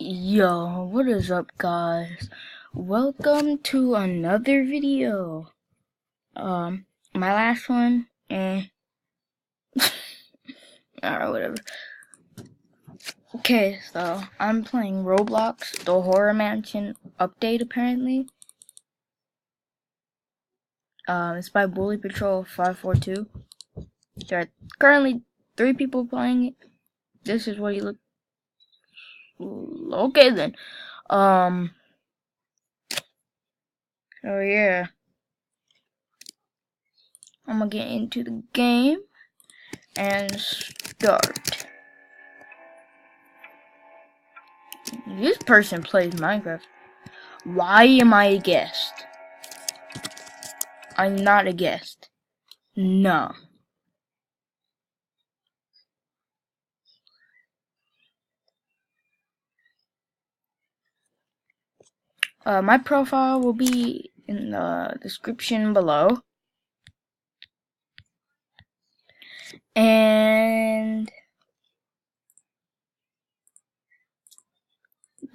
Yo, what is up, guys? Welcome to another video. My last one, alright, whatever. Okay, so I'm playing Roblox, the Horror Mansion update, apparently. It's by Bully Patrol 542. There are currently 3 people playing it. This is what you look. Okay then. So yeah. I'm gonna get into the game and start. This person plays Minecraft. Why am I a guest? I'm not a guest. No. My profile will be in the description below. And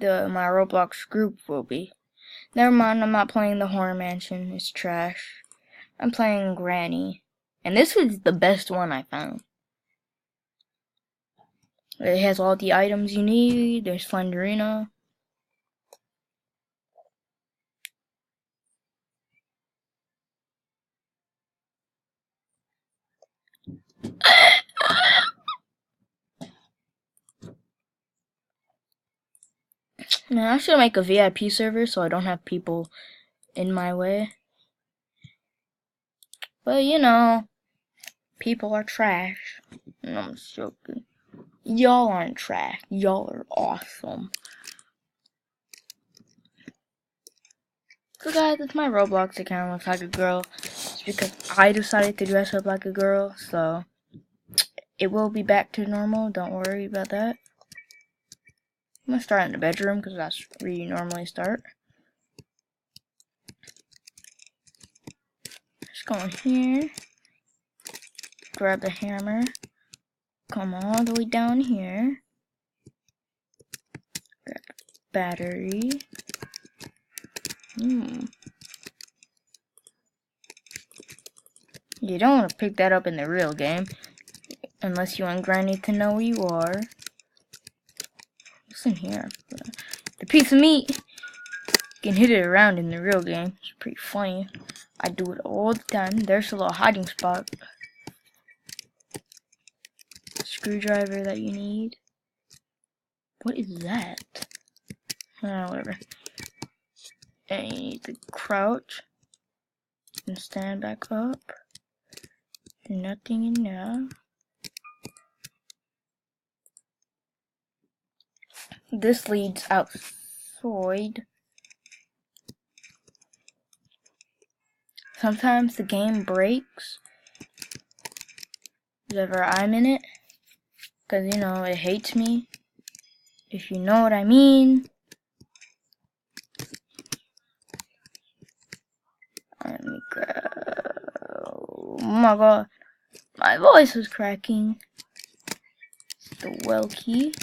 my Roblox group will be. Never mind, I'm not playing the Horror Mansion. It's trash. I'm playing Granny. And this is the best one I found. It has all the items you need. There's Slenderina. Man, I should make a VIP server so I don't have people in my way. But you know, people are trash. No, I'm joking. Y'all aren't trash. Y'all are awesome. So guys, it's my Roblox account looks like a girl. It's because I decided to dress up like a girl, so it will be back to normal. Don't worry about that. I'm gonna start in the bedroom because that's where you normally start. Just go in here. Grab the hammer. Come all the way down here. Grab the battery. You don't want to pick that up in the real game. Unless you want Granny to know where you are. What's in here? The piece of meat. You can hit it around in the real game. It's pretty funny. I do it all the time. There's a little hiding spot. Screwdriver that you need. What is that? Whatever. And you need to crouch and stand back up. Nothing in there. This leads outside. Sometimes the game breaks whenever I'm in it, because you know it hates me, if you know what I mean. Let me grab. Oh my god, my voice is cracking. The well key.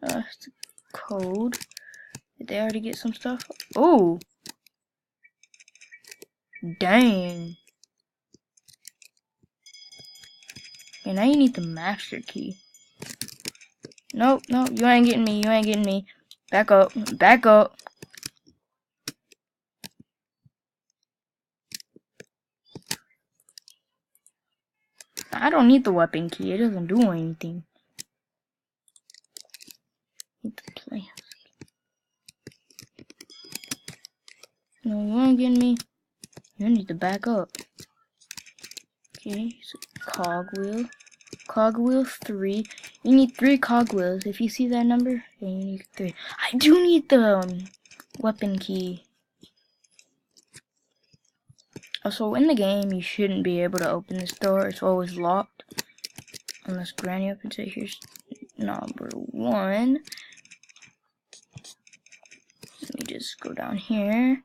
That's the code. Did they already get some stuff? Oh, dang. Okay, now you need the master key. Nope, nope, you ain't getting me, you ain't getting me. Back up, back up. I don't need the weapon key, it doesn't do anything. Need the plants. No, you ain't getting me. You need to back up. Okay, so cogwheel. Cogwheel 3. You need 3 cogwheels. If you see that number, then you need 3. I do need the weapon key. Also, in the game, you shouldn't be able to open this door. It's always locked. Unless Granny opens it. Here's number 1. Let me just go down here.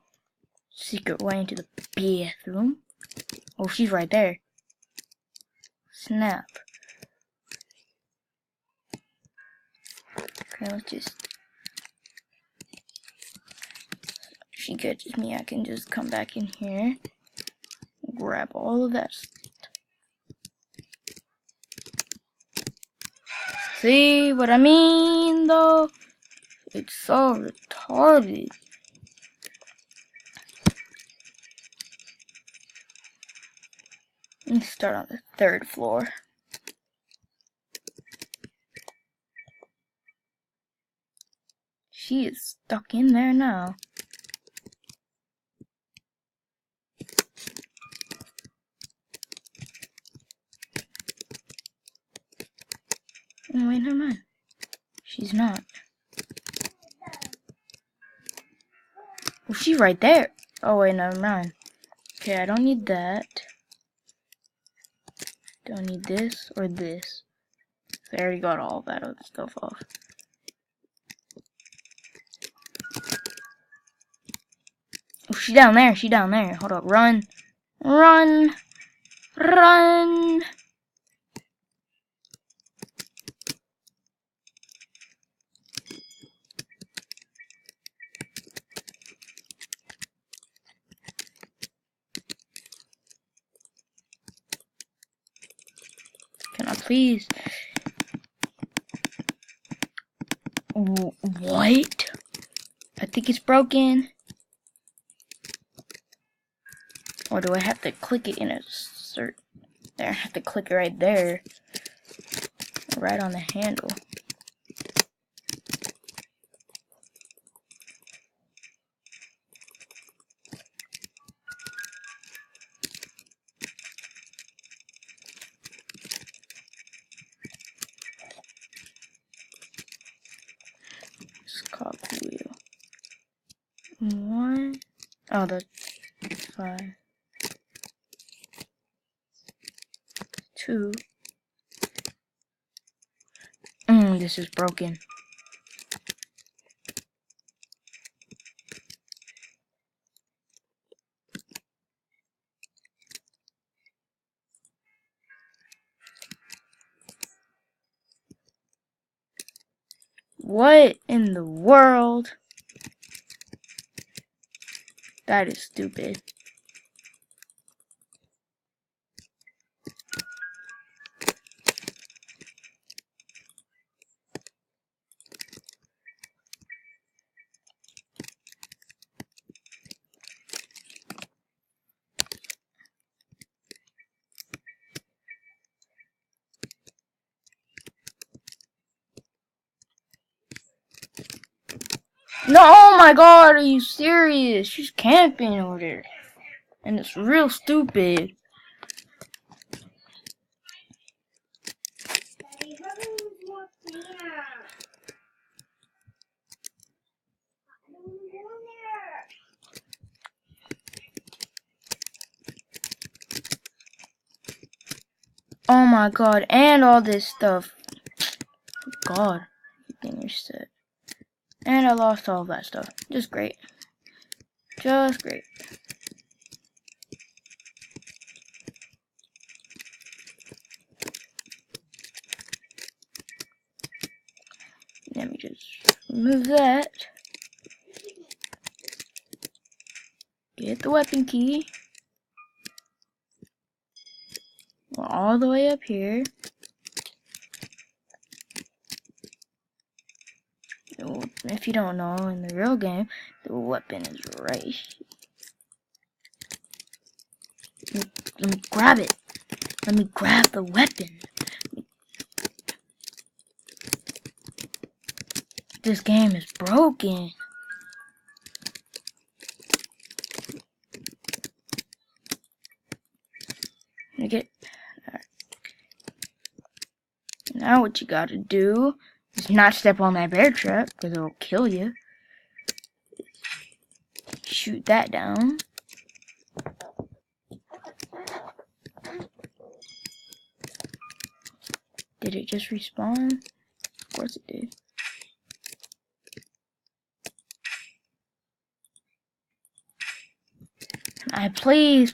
Secret way into the bathroom. Oh, she's right there. Snap. Okay, let's just she catches me, I can just come back in here, grab all of that. See what I mean, though? It's so retarded. Let me start on the 3rd floor. She is stuck in there now. Oh, wait, never mind. She's not. Well, she's right there. Oh, wait, never mind. Okay, I don't need that. Don't need this or this. I already got all that other stuff off. Oh, she's down there. She's down there. Hold up. Run. Run. Run. Can I please? What? I think it's broken. Or do I have to click it in a certain... There, I have to click it right there. Right on the handle. Copy wheel. 1. Oh, that's 5. 2. This is broken. What in the world? That is stupid. No, oh my god, are you serious? She's camping over there. And it's real stupid. Oh my god, and all this stuff. God, everything is set. And I lost all of that stuff. Just great. Just great. Let me just remove that. Get the weapon key. We're all the way up here. If you don't know, in the real game, the weapon is right here. Let me grab it. Let me grab the weapon. This game is broken. Okay. Alright. Now what you gotta do is not step on that bear trap, because it'll kill you. Shoot that down. Did it just respawn? Of course it did. Can I please?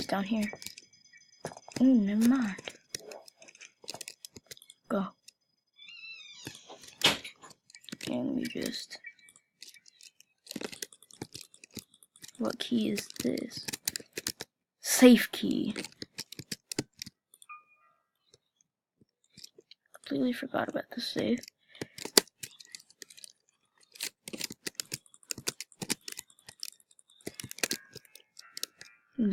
He's down here. Oh, never mind. Go. Okay, let me just... What key is this? Safe key. Completely forgot about the safe.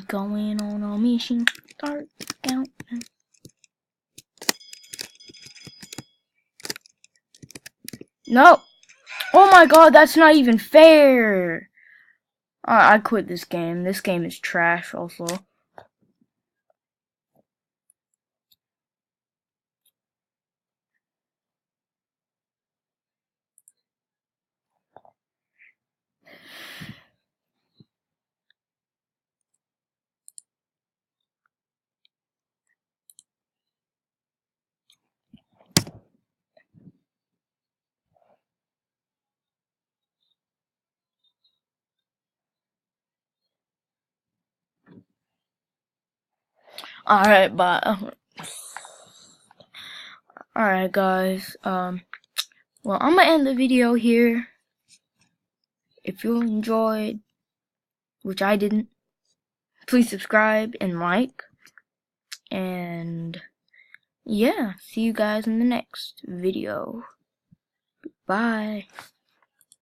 Going on a mission. Start counting. No! Oh my god, that's not even fair! I quit this game. This game is trash also. Alright, but alright guys, well, I'm gonna end the video here. If you enjoyed, which I didn't, please subscribe and like. And yeah, see you guys in the next video. Bye.